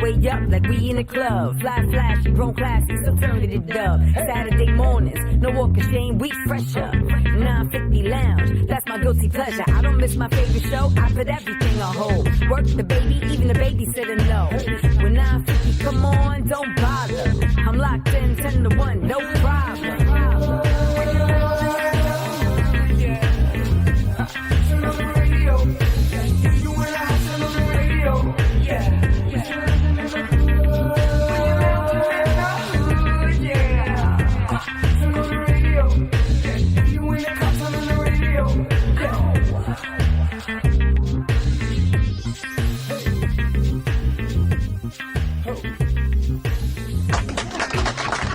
way up like we in a club. Fly flashy, grown classy, so turn to the dub. Saturday mornings, no walk of shame, we fresh up. 950 lounge, that's my guilty pleasure. I don't miss my favorite show, I put everything on hold. Work the baby, even the babysitter know. When 950 come on, don't bother. I'm locked in 10 to 1, no problem.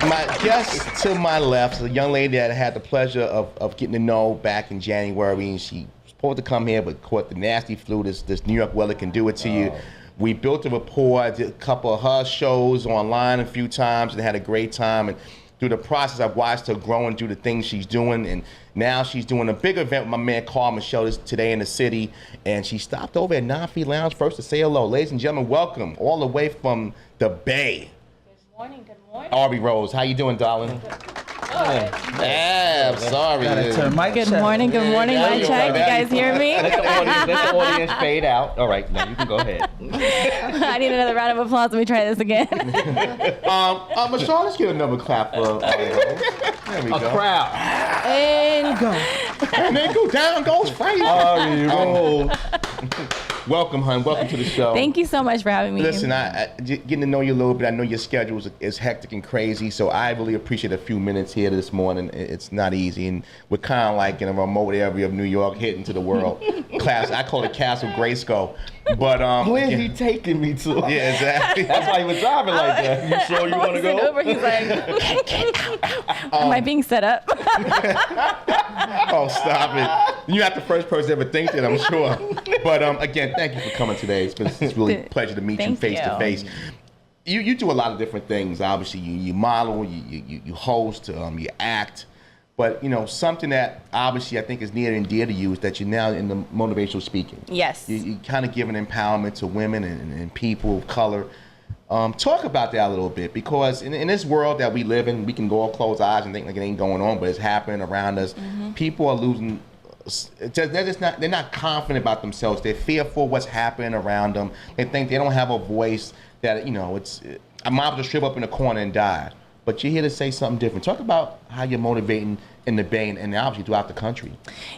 My guest to my left is a young lady that I had the pleasure of getting to know back in January, and she was supposed to come here but caught the nasty flu. This New York weather can do it to you. We built a rapport. I did a couple of her shows online a few times and had a great time. And through the process, I've watched her grow and do the things she's doing. And now she's doing a big event with my man Carl Michelle today in the city. And she stopped over at 9 Lounge first to say hello. Ladies and gentlemen, welcome all the way from the Bay. Good morning. Ari Rose, how you doing, darling? Yeah, I'm sorry. Good morning, my check. You guys hear me? Let the audience fade out. All right, now you can go ahead. I need another round of applause. Let me try this again. Michelle, let's get another clap for Ari Rose. There we go. A crowd. And go. And then go down, goes crazy. Ari Rose. Welcome, hon. Welcome to the show. Thank you so much for having me. Listen, getting to know you a little bit, I know your schedule is hectic and crazy, so I really appreciate a few minutes here this morning. It's not easy, and we're kind of like in a remote area of New York, hitting to the world. I call it Castle Grayskull. But where's he taking me to? Yeah, exactly. That's why he was driving like that. You sure you want to go? Uber, he's like, am I being set up? Oh, stop it. You're not the first person to ever think that, I'm sure. But again, thank you for coming today. It's really a pleasure to meet you face to face. You do a lot of different things. Obviously, you model, you host, you act. But, you know, something that obviously I think is near and dear to you is that you're now in the motivational speaking. Yes. You kind of give an empowerment to women and people of color. Talk about that a little bit, because in this world that we live in, we can go all close eyes and think like it ain't going on, but it's happening around us. Mm-hmm. People are losing. They're not confident about themselves. They're fearful what's happening around them. They think they don't have a voice. That, you know, I'm about to shrivel up in a corner and die. But you're here to say something different. Talk about how you're motivating in the Bay and obviously throughout the country.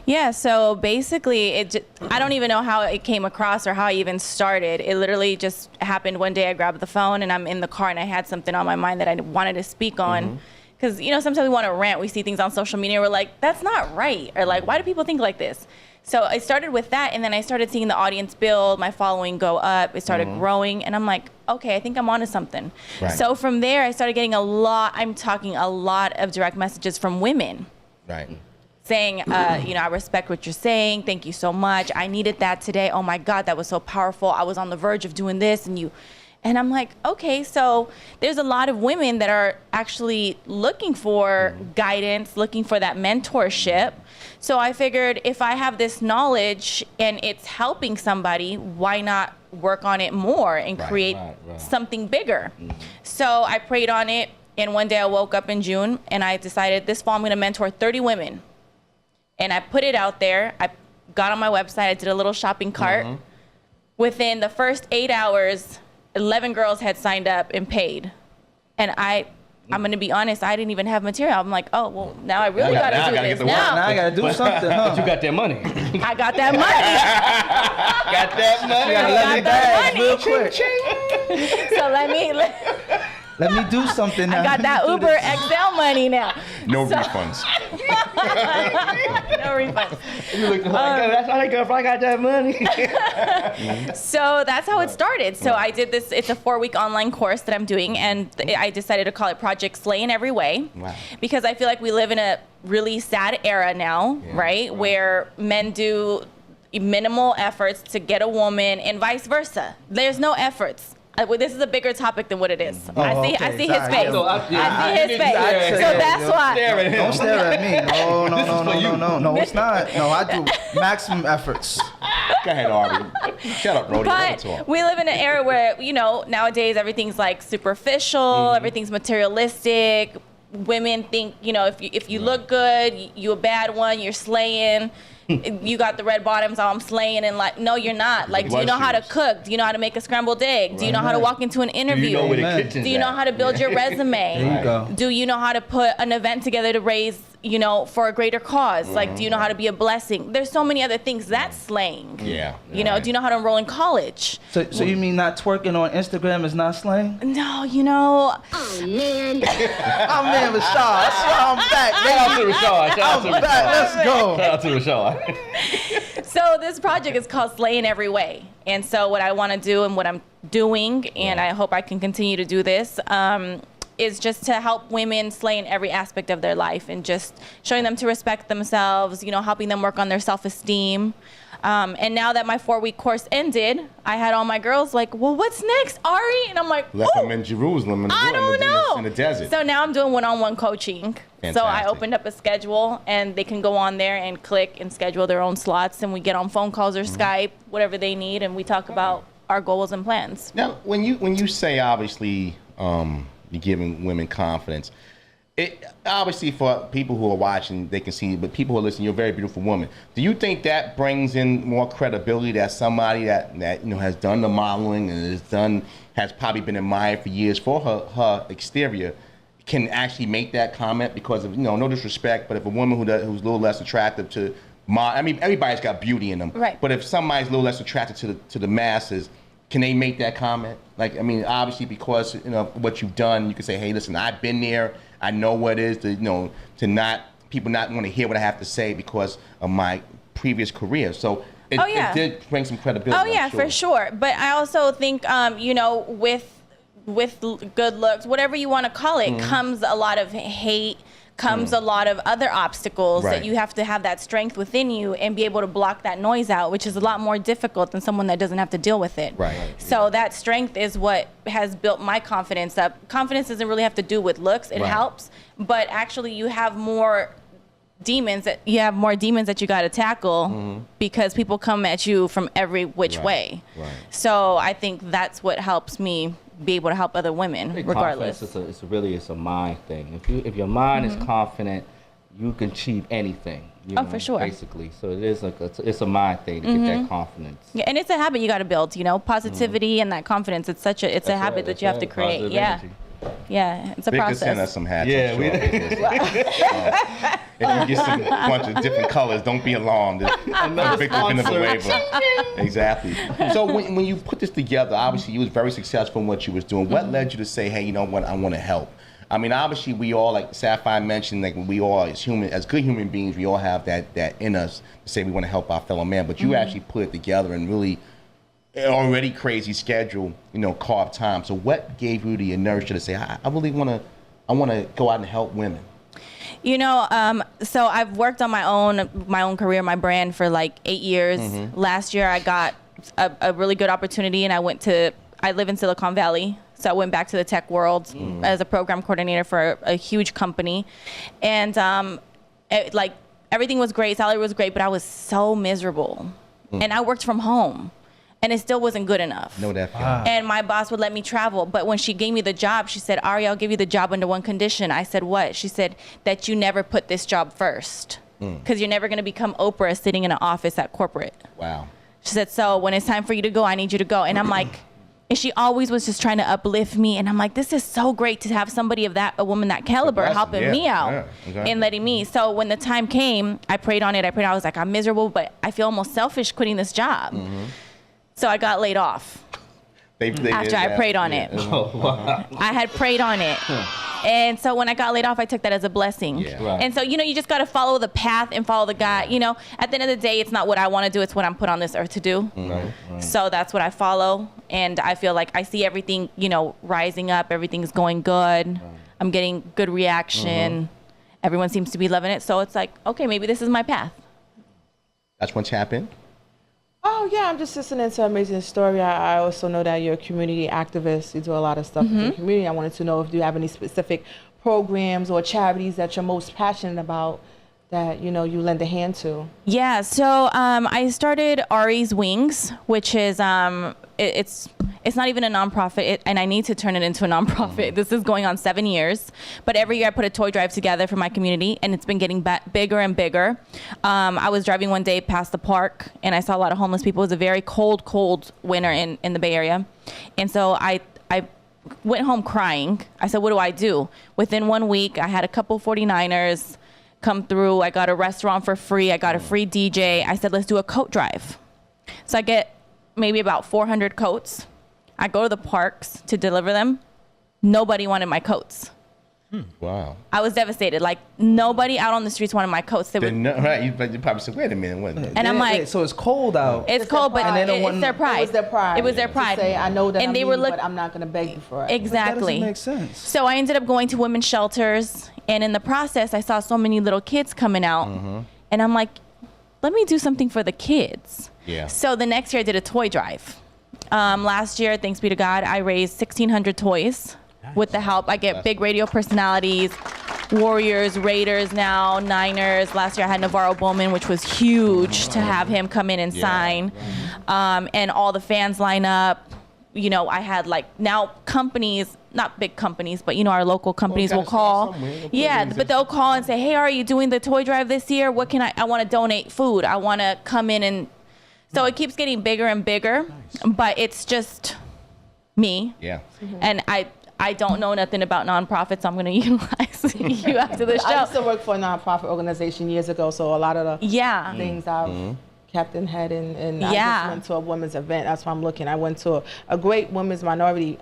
Yeah, so basically, I don't even know how it came across or how I even started. It literally just happened one day. I grabbed the phone and I'm in the car and I had something on my mind that I wanted to speak on. Because, you know, sometimes we want to rant. We see things on social media. We're like, that's not right. Or like, why do people think like this? So I started with that, and then I started seeing the audience build, my following go up. It started growing, and I'm like, okay, I think I'm onto something. Right. So from there, I started getting a lot of direct messages from women. Right. Saying, you know, I respect what you're saying. Thank you so much. I needed that today. Oh my God, that was so powerful. I was on the verge of doing this, and I'm like, okay, so there's a lot of women that are actually looking for guidance, looking for that mentorship. So I figured if I have this knowledge and it's helping somebody, why not work on it more and create something bigger? So I prayed on it, and one day I woke up in June and I decided this fall I'm gonna mentor 30 women. And I put it out there. I got on my website, I did a little shopping cart. Within the first 8 hours, 11 girls had signed up and paid. And I'm going to be honest, I didn't even have material. I'm like, oh, well, now I really got to do this. Now I got to do something, huh? But you got that money. I got that money. Got that money. I got that money. Real quick. So let me do something now. I got that Uber XL money now. No refunds. No refunds. You look like, that's how they go if I got that money. So that's how it started. So I did this. It's a 4-week online course that I'm doing, and I decided to call it Project Slay in Every Way. Wow. Because I feel like we live in a really sad era now, right? Where men do minimal efforts to get a woman and vice versa. There's no efforts. Well, this is a bigger topic than what it is. Oh, I see okay. his Sorry. face. So I see his face. I- So that's why. Don't stare at me. No, it's not. No, I do maximum efforts. Go ahead, Ari. Shut up, Brody. Let her But talk. we live in an era where, nowadays everything's like superficial, everything's materialistic. Women think, if you look good, you a bad one, you're slaying. You got the red bottoms, I'm slaying, and like, no, you're not. Like, do you know how to cook? Do you know how to make a scrambled egg? Do you know how to walk into an interview? Do you know where the Amen. kitchen's Do you know at? how to build your resume? There you go. Do you know how to put an event together to raise, for a greater cause? Like, do you know how to be a blessing? There's so many other things. That's slaying. Yeah. Do you know how to enroll in college? So you mean not twerking on Instagram is not slang? No, Oh man, Rashad, I'm back. Shout out to Rashad. Shout out to I'm back. Let's go. Shout out to Rashad. So this project is called Slay in Every Way. And so what I want to do and what I'm doing, and I hope I can continue to do this, is just to help women slay in every aspect of their life and just showing them to respect themselves, helping them work on their self-esteem. And now that my 4-week course ended, I had all my girls like, well, what's next, Ari? And I'm like, Left them in Jerusalem I don't know. in the desert. So now I'm doing one-on-one coaching. So I Fantastic. opened up a schedule, and they can go on there and click and schedule their own slots, and we get on phone calls or Skype, whatever they need, and we talk about our goals and plans. Now, when you say obviously you're giving women confidence, it obviously for people who are watching they can see, but people who are listening, you're a very beautiful woman. Do you think that brings in more credibility that somebody that has done the modeling and has probably been admired for years for her exterior can actually make that comment because of no disrespect, but if a woman who's a little less attractive to everybody's got beauty in them, right? But if somebody's a little less attractive to the masses, can they make that comment? Like, obviously because what you've done, you can say, hey, listen, I've been there. I know what it is to people not want to hear what I have to say because of my previous career. So it did bring some credibility. Oh yeah, for sure. But I also think with good looks, whatever you want to call it, comes a lot of hate. Comes a lot of other obstacles that you have to have that strength within you and be able to block that noise out, which is a lot more difficult than someone that doesn't have to deal with it. Right. So that strength is what has built my confidence up. Confidence doesn't really have to do with looks. It helps, but actually you have more demons that you got to tackle because people come at you from every which way. Right. So I think that's what helps me be able to help other women, regardless. It's a mind thing. If your mind is confident, you can achieve anything. For sure. Basically, so it is it's a mind thing to get that confidence. Yeah, and it's a habit you got to build. Positivity and that confidence. It's a habit that you have to create. Positive Yeah. energy. Yeah, it's a Vic could process. send us some hats. Yeah, if you get some bunch of different colors, don't be alarmed. Vic will send us a waiver. Exactly. So when you put this together, obviously you was very successful in what you was doing. What led you to say, hey, you know what, I want to help? Obviously we all, like Sapphire mentioned, like we all as good human beings, we all have that in us to say we want to help our fellow man. But you actually put it together and really already crazy schedule, carved time. So what gave you the inertia to say, I really want to go out and help women? So I've worked on my own career, my brand for like 8 years. Last year I got a really good opportunity and I live in Silicon Valley. So I went back to the tech world as a program coordinator for a huge company. And everything was great, salary was great, but I was so miserable. And I worked from home. And it still wasn't good enough. Know that feeling. And my boss would let me travel. But when she gave me the job, she said, Ari, I'll give you the job under one condition. I said, what? She said, that you never put this job first. Because you're never going to become Oprah sitting in an office at corporate. Wow. She said, so when it's time for you to go, I need you to go. And I'm like, and she always was just trying to uplift me. And I'm like, this is so great to have somebody a woman that caliber helping me out and letting me. So when the time came, I prayed on it. I was like, I'm miserable, but I feel almost selfish quitting this job. So I got laid off after I prayed on it. I had prayed on it. And so when I got laid off, I took that as a blessing. Yeah. Right. And so, you just got to follow the path and follow the God. At the end of the day, it's not what I want to do. It's what I'm put on this earth to do. Right. So that's what I follow. And I feel like I see everything, rising up. Everything's going good. I'm getting good reaction. Everyone seems to be loving it. So it's like, okay, maybe this is my path. That's what's happened. Oh yeah, I'm just listening to Amazing Story. I also know that you're a community activist. You do a lot of stuff in the community. I wanted to know if you have any specific programs or charities that you're most passionate about that you lend a hand to. Yeah, so I started Ari's Wings, which is it's not even a nonprofit, and I need to turn it into a nonprofit. This is going on 7 years, but every year I put a toy drive together for my community, and it's been getting bigger and bigger. I was driving one day past the park, and I saw a lot of homeless people. It was a very cold winter in the Bay Area, and so I went home crying. I said, what do I do? Within 1 week, I had a couple 49ers come through. I got a restaurant for free. I got a free DJ. I said, let's do a coat drive. So I get maybe about 400 coats. I go to the parks to deliver them. Nobody wanted my coats. Wow. I was devastated. Like, nobody out on the streets wanted my coats. They would, Right, you probably said, wait a minute, what? and I'm like, Wait, so it's cold out. it's cold, but it's their pride. It was their pride. It was their pride. To say, I know that and I they need were you, but I'm not going to beg you for it. Exactly. That doesn't make sense. So I ended up going to women's shelters, and in the process, I saw so many little kids coming out, and I'm like, let me do something for the kids. Yeah. So the next year, I did a toy drive. Last year, thanks be to God, I raised 1,600 toys. With the help, I get big radio personalities, Warriors, Raiders now, Niners. Last year I had Navarro Bowman, which was huge to have him come in and sign. And all the fans line up. I had now companies, not big companies, but our local companies will call. Yeah, but they'll call and say, hey, are you doing the toy drive this year? What can I want to donate food. I want to come in and, so it keeps getting bigger and bigger, but it's just me. Yeah. And I don't know nothing about nonprofits. So I'm going to utilize you after the show. I used to work for a nonprofit organization years ago, so a lot of the things I've kept in head, and I just went to a women's event. That's why I'm looking. I went to a great women's minority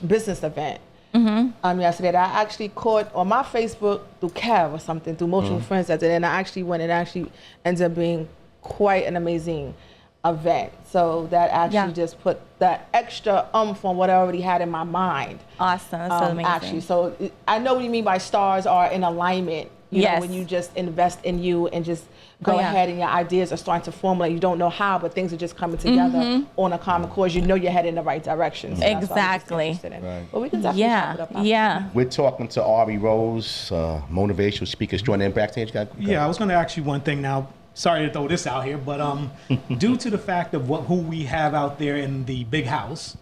business event yesterday that I actually caught on my Facebook through Kev or something, through mutual friends that did, and I actually went, and actually ended up being quite an amazing event. So that actually just put that extra on what I already had in my mind. Awesome. That's so amazing. Actually, so I know what you mean by stars are in alignment. You know, when you just invest in you and just go ahead and your ideas are starting to formulate. You don't know how, but things are just coming together on a common cause. You know you're heading in the right direction. So exactly. But we can definitely wrap it up now. We're talking to Ari Rose, motivational speaker extraordinaire backstage. Yeah, I was going to ask you one thing now. Sorry to throw this out here, but due to the fact of who we have out there in the big house,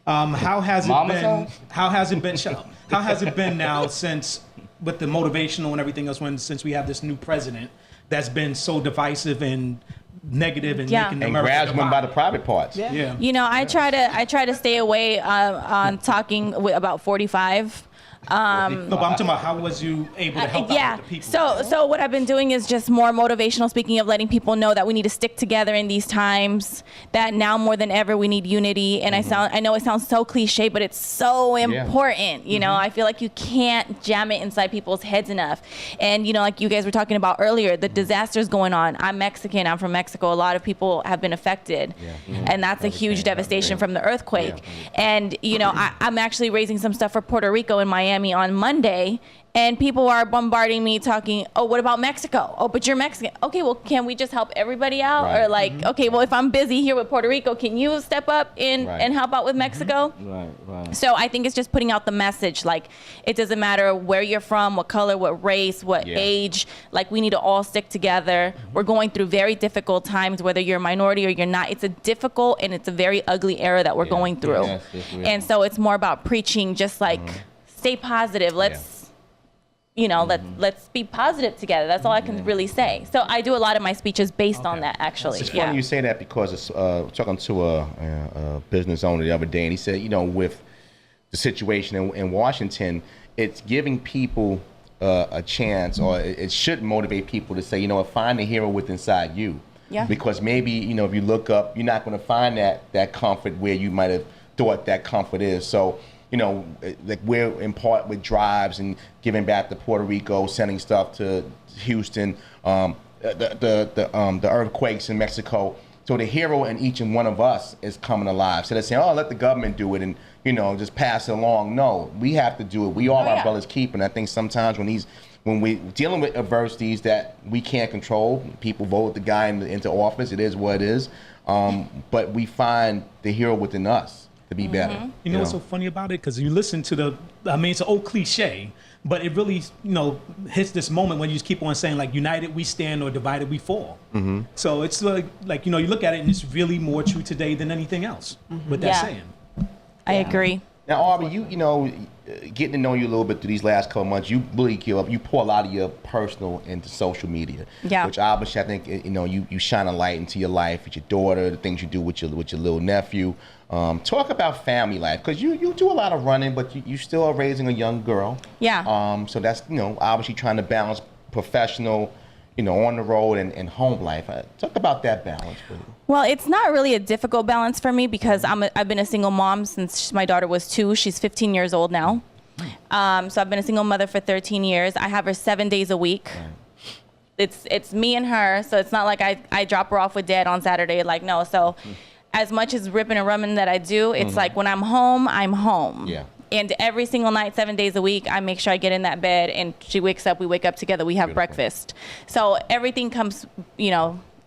how has it Mama's been? house? How has it been? Shut up. How has it been now since with the motivational and everything else? Since we have this new president that's been so divisive and negative and making and America grabs women by the divide? private parts. Yeah. I try to stay away on talking about 45. No, but I'm talking about how was you able to help out with the people? So what I've been doing is just more motivational speaking of letting people know that we need to stick together in these times, that now more than ever we need unity. And I know it sounds so cliche, but it's so important. You know, I feel like you can't jam it inside people's heads enough. And like you guys were talking about earlier, the disasters going on. I'm Mexican, I'm from Mexico. A lot of people have been affected. And that's a huge devastation from the earthquake. And I'm actually raising some stuff for Puerto Rico in Miami on Monday, and people are bombarding me talking, oh, what about Mexico? Oh, but you're Mexican. Okay, well, can we just help everybody out? Or okay, well, if I'm busy here with Puerto Rico, can you step up and help out with Mexico? Right. So I think it's just putting out the message, like, it doesn't matter where you're from, what color, what race, what age, like, we need to all stick together. We're going through very difficult times, whether you're a minority or you're not. It's a difficult and it's a very ugly era that we're going through. And so it's more about preaching, just like, stay positive. Let's be positive together. That's all I can really say. So I do a lot of my speeches based on that, actually. It's funny you say that because it's talking to a business owner the other day, and he said, with the situation in Washington, it's giving people a chance, or it should motivate people to say, find the hero within inside you. Yeah. Because maybe, if you look up, you're not going to find that comfort where you might have thought that comfort is. So, like we're in part with drives and giving back to Puerto Rico, sending stuff to Houston, the earthquakes in Mexico. So the hero in each and one of us is coming alive. So they're saying, oh, let the government do it and, just pass it along. No, we have to do it. We are our brother's keeper. And I think sometimes when we dealing with adversities that we can't control, people vote the guy into office, it is what it is. but we find the hero within us to be better. You know what's so funny about it? Because you listen to it's an old cliche, but it really, hits this moment when you just keep on saying, like, united we stand or divided we fall. So it's like, you look at it and it's really more true today than anything else with that saying. I agree. Now, Ari, getting to know you a little bit through these last couple months, you really you pour a lot of your personal into social media. Yeah. Which obviously I think you shine a light into your life with your daughter, the things you do with your little nephew. Talk about family life, because you do a lot of running, but you still are raising a young girl. Yeah. So that's obviously trying to balance professional, on the road and home life. Talk about that balance, please. Well, it's not really a difficult balance for me because I've been a single mom since my daughter was 2. She's 15 years old now. So I've been a single mother for 13 years. I have her 7 days a week. Right. It's me and her, so it's not like I drop her off with dad on Saturday. Like, no. So as much as ripping and running that I do, it's like when I'm home, I'm home. Yeah. And every single night, 7 days a week, I make sure I get in that bed and she wakes up, we wake up together, we have breakfast. So everything comes,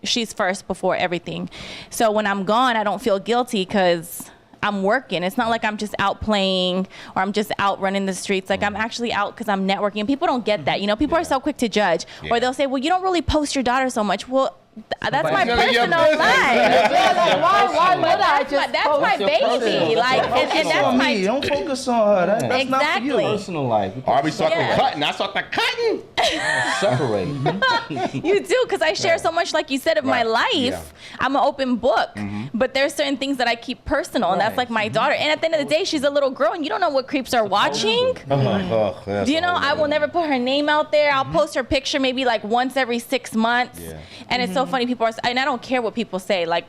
she's first before everything. So when I'm gone, I don't feel guilty because I'm working. It's not like I'm just out playing or I'm just out running the streets. Like I'm actually out because I'm networking. People don't get that. People are so quick to judge. Or they'll say, well, you don't really post your daughter so much. Well, that's my personal life. Why would I just that's my baby. Like, and that's my. Don't focus on her. That's not for you. Personal life. Ari started cutting. I started cutting. Separate. You do, because I share so much, like you said, of my life. Yeah. I'm an open book, but there's certain things that I keep personal, and that's like my daughter. And at the end of the day, she's a little girl, and you don't know what creeps are watching. Do you know? I will never put her name out there. I'll post her picture maybe like once every 6 months, and it's so funny. People are, and I don't care what people say. Like,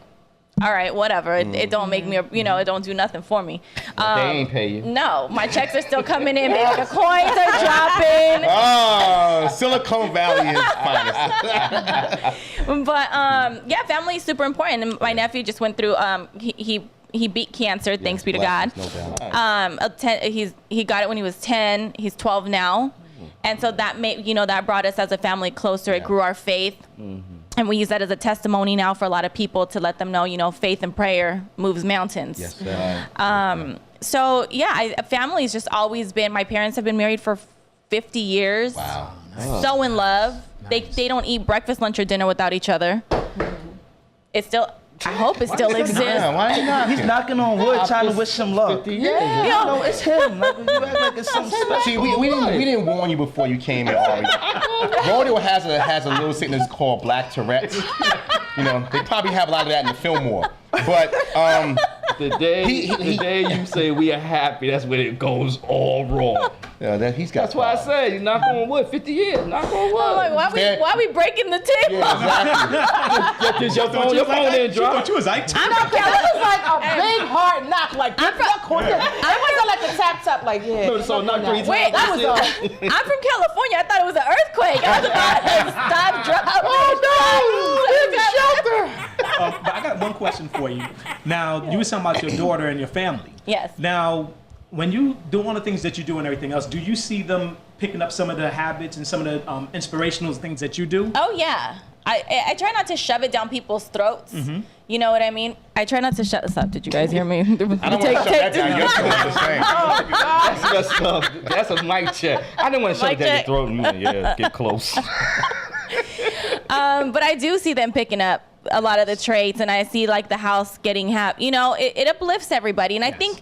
all right, whatever. It don't make me, it don't do nothing for me. They ain't pay you. No, my checks are still coming in, baby. The coins are dropping. Oh, Silicon Valley is finest. But family is super important. And my nephew just went through. He beat cancer. Thanks be to God. He got it when he was 10. He's 12 now, and so that made that brought us as a family closer. It grew our faith. And we use that as a testimony now for a lot of people to let them know, faith and prayer moves mountains. Yes. So family's just always been. My parents have been married for 50 years. Wow. So in love. Nice. They don't eat breakfast, lunch, or dinner without each other. It's still. I hope it still exists. Why not? He's knocking on wood, trying to wish him luck. No, it's him. Like, you act like it's something special. See, we didn't warn you before you came in, Ari. Rodeo has a little sickness called Black Tourette's. They probably have a lot of that in the Fillmore. But the day you say we are happy, that's when it goes all wrong. That's why I said you knock on wood. 50 years, knock on wood. I'm like, why we breaking the table? Yeah, exactly. your phone didn't drop. You was like, that was like a big hard knock. Like it wasn't like a tap like So knock 3 times. Wait, I'm from California. I thought it was an earthquake. I was about to stop, drop. Shelter. But I got one question for you. Now, you were talking about your daughter and your family. Yes. Now, when you do all the things that you do and everything else, do you see them picking up some of the habits and some of the inspirational things that you do? Oh, yeah. I try not to shove it down people's throats. You know what I mean? I try not to shut this up. Did you guys hear me? I don't want to shut that down. You're still the same. That's a mic check. I didn't want to shove it down your throat. Yeah, get close. But I do see them picking up a lot of the traits, and I see like the house getting happy. It uplifts everybody, and I think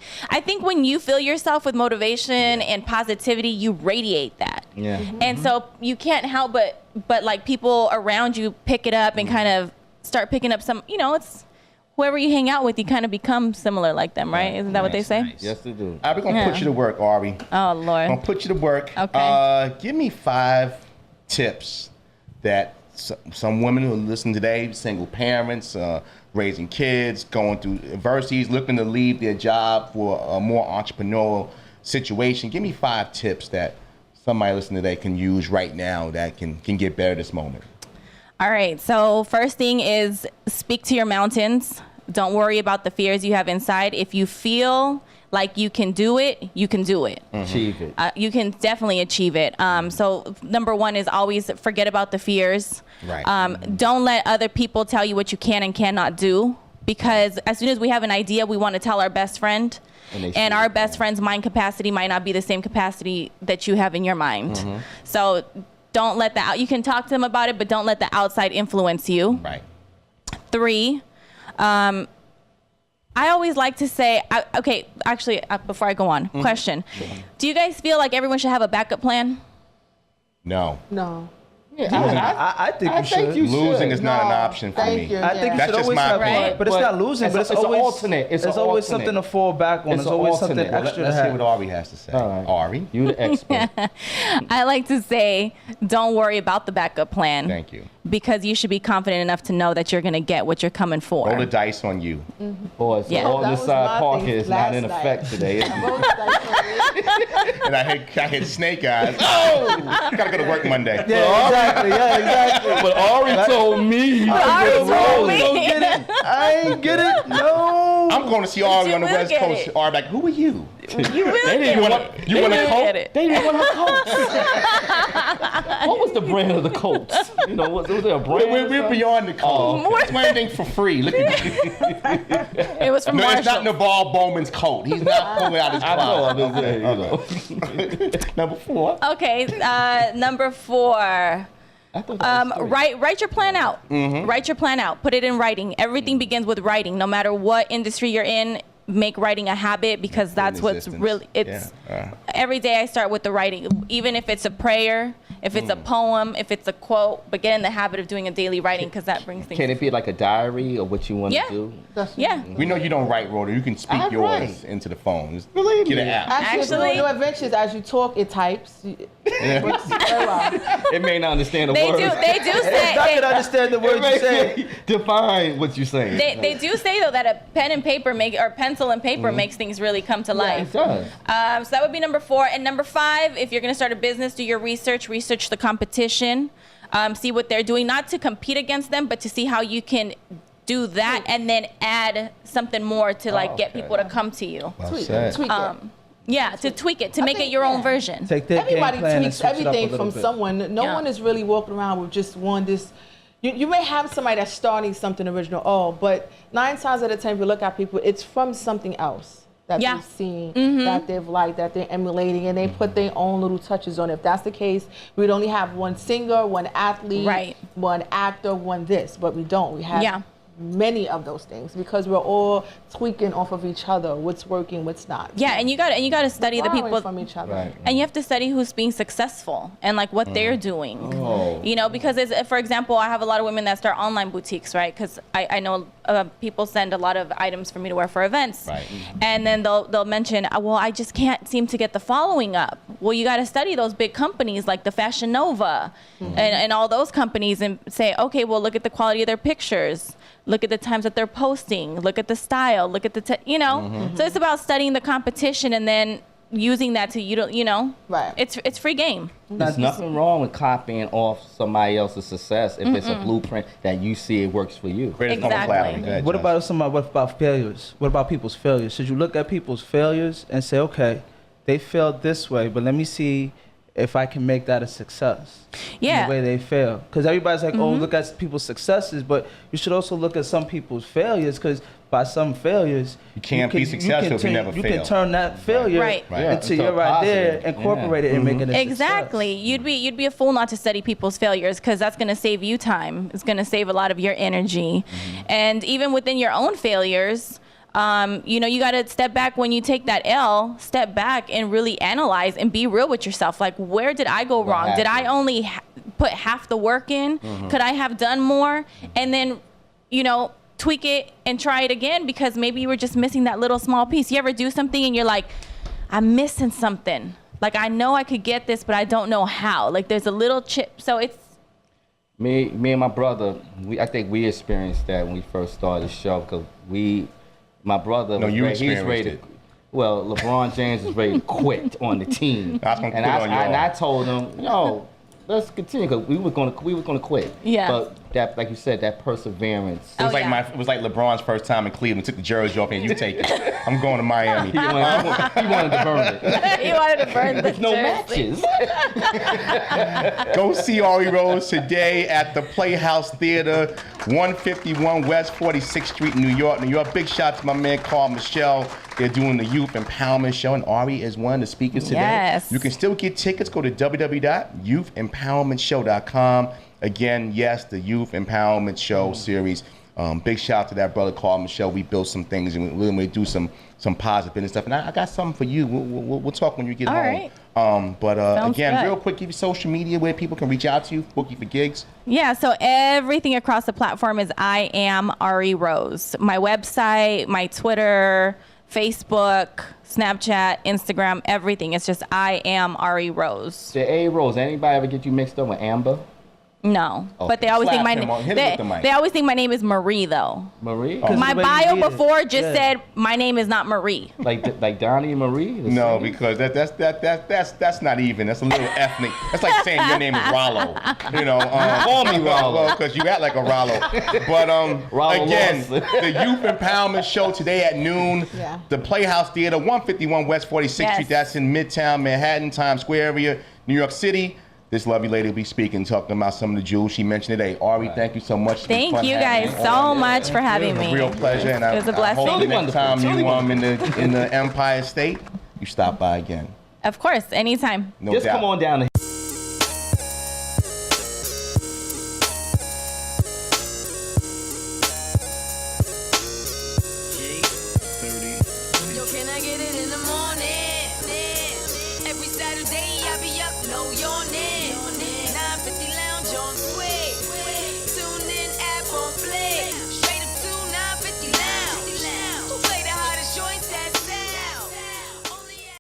when you fill yourself with motivation and positivity, you radiate that. Yeah. And so you can't help but like people around you pick it up and kind of start picking up some. It's whoever you hang out with, you kind of become similar like them, right? Isn't that what they say? Nice. Yes, they do. We're gonna put you to work, Ari. Oh Lord. Gonna put you to work. Okay. Give me 5 tips that some women who listen today, single parents, raising kids, going through adversities, looking to leave their job for a more entrepreneurial situation. Give me 5 tips that somebody listening today can use right now that can get better this moment. All right. So first thing is speak to your mountains. Don't worry about the fears you have inside. If you feel like you can do it, you can do it. Achieve it. You can definitely achieve it. So number 1 is always forget about the fears. Right. Don't let other people tell you what you can and cannot do. Because as soon as we have an idea, we want to tell our best friend. And our best friend's mind capacity might not be the same capacity that you have in your mind. So don't let you can talk to them about it, but don't let the outside influence you. Right. 3, I always like to say, before I go on, question. Do you guys feel like everyone should have a backup plan? No. No. Yeah, I think you should. Losing is not an option for me. I think you That's should just always my have opinion. one, but it's not losing. But it's always an alternate. It's always something to fall back on. It's always something extra to Let's see have. what Ari has to say. All right. Ari, You the expert. I like to say, don't worry about the backup plan. thank you. Because you should be confident enough to know that you're going to get what you're coming for. Roll the dice on you. Boy, so Yeah. all That this was my parking thing is not in last effect night. today. Is it? And I hit snake eyes. Oh, gotta go to work Monday. Yeah, exactly. Yeah, exactly. But Ari told me. Ari told me. Don't get it. I ain't get it. No. I'm going to see Ari You on the will West get Coast. it. Ari, like, who are you? You will They didn't get want it. You want a will coat? get it. They didn't want her coats. What was the brand of the coats? You know, was there a brand? We're beyond the coat. okay. It's anything for free. Look at you. It was from No, it's not Marshall. Naval Bowman's coat. He's not pulling out his I know. I'm closet. just saying, you know. Number 4. Okay, number 4. Write your plan out. Write your plan out. Put it in writing. Everything begins with writing. No matter what industry you're in, make writing a habit because that's what's really. Every day I start with the writing, even if it's a prayer, if it's a poem, if it's a quote. But get in the habit of doing a daily writing because that brings things. Can it be like a diary or what you want Yeah. to do? Yeah. We know you don't write, Rhoda. You can speak I yours write. into the phone. Just Believe get me. an app. Actually- New adventures. As you talk, it types. It works very well. It may not understand the They words. do say. It's not gonna understand the words you say. Define what you're saying. They do say though that a pen and paper or pencil and paper makes things really come to life. It does. So that would be number 4. And number 5, if you're going to start a business, do your research. Research the competition. See what they're doing, not to compete against them, but to see how you can do that and then add something more to get people to come to you. Tweak said. it. Yeah, to tweak it, to make think, it your own yeah. version. Take that Everybody game plan and tweaks switch it up a everything little from bit. someone. No Yeah. one is really walking around with just this. You may have somebody that's starting something original, but 9 times out of 10, if you look at people, it's from something else that Yeah. they've seen, that they've liked, that they're emulating, and they put their own little touches on it. If that's the case, we'd only have one singer, one athlete, Right. one actor, one this, but we don't. We have many of those things because we're all tweaking off of each other. What's working, what's not. Yeah, and you got to study the Borrowing people from each other. Right. and you have to study who's being successful and what they're doing. Oh. You know, because for example, I have a lot of women that start online boutiques, right? Because I know people send a lot of items for me to wear for events, Right. and then they'll mention, well, I just can't seem to get the following up. Well, you got to study those big companies like the Fashion Nova and all those companies and say, okay, well, look at the quality of their pictures. Look at the times that they're posting. Look at the style. Look at the, So it's about studying the competition and then using that to, Right. It's free game. There's nothing wrong with copying off somebody else's success if it's a blueprint that you see it works for you. Greatest form of Exactly. flattery. Go ahead, What Josh. about failures? What about people's failures? Should you look at people's failures and say, okay, they failed this way, but let me see if I can make that a success. Yeah. The way they fail. Because everybody's like, oh, look at people's successes, but you should also look at some people's failures because by some failures, You can't be successful if you never You fail. can turn that failure Right. Right. into Into your a idea, positive. incorporate it, and make it a Exactly. You'd be a fool not to study people's failures because that's going to save you time. It's going to save a lot of your energy. And even within your own failures, you got to step back when you take that L, step back and really analyze and be real with yourself. Like, where did I go wrong? Did I only put half the work in? Could I have done more? And then, tweak it and try it again because maybe you were just missing that little small piece. You ever do something and you're like, I'm missing something. Like, I know I could get this, but I don't know how. Like, there's a little chip. So it's, Me and my brother, I think we experienced that when we first started the show because my brother, No, you he's experienced ready it. Well, LeBron James was ready to quit on the team. I was gonna and quit on y'all. I told him, let's continue because we were gonna quit. Yeah. But that, like you said, that perseverance. It was it was like LeBron's first time in Cleveland. Took the jersey off and you take it. I'm going to Miami. He wanted to burn it. He wanted to burn the With no jersey. matches. Go see Ari Rose today at the Playhouse Theater, 151 West 46th Street, New York. New York. Big shout to my man Carl Michelle. They're doing the Youth Empowerment Show, and Ari is one of the speakers today. Yes. You can still get tickets. Go to www.youthempowermentshow.com. Again, yes, the Youth Empowerment Show series. Big shout out to that brother Carl Michelle. We built some things and we're going to do some positive business stuff. And I got something for you. We'll talk when you get All home. right. Again, good. real quick, give you social media where people can reach out to you, book you for gigs. Yeah, so everything across the platform is I am Ari Rose. My website, my Twitter, Facebook, Snapchat, Instagram, everything. It's just I am Ari Rose. The A Rose. Anybody ever get you mixed up with Amber? No, Okay. but they always think my Slap him on- hit him with the mic. they always think my name is Marie though. Marie? My the way bio you read it. before just Yeah. said my name is not Marie. Like Donnie and Marie? the No, singers? because that's not even. That's a little ethnic. That's like saying your name is Rollo. You know, Call me Rollo. Well, because you act like a Rollo. But Rollo again, Lawson. the Youth Empowerment Show today at noon. Yeah. The Playhouse Theater, 151 West 46th Yes. Street. That's in Midtown Manhattan, Times Square area, New York City. This lovely lady will be speaking, talking about some of the jewels she mentioned today. Ari, thank you so much. It's been Thank fun you having guys you so on. much for having me. Real pleasure, and It was a I hope blessing. the next time you Totally in the Empire State, you stop by again. Of course, anytime. No Just doubt. come on down to Yo, can I get it in the morning? Every Saturday I be up, know your name. 950 Lounge on Square.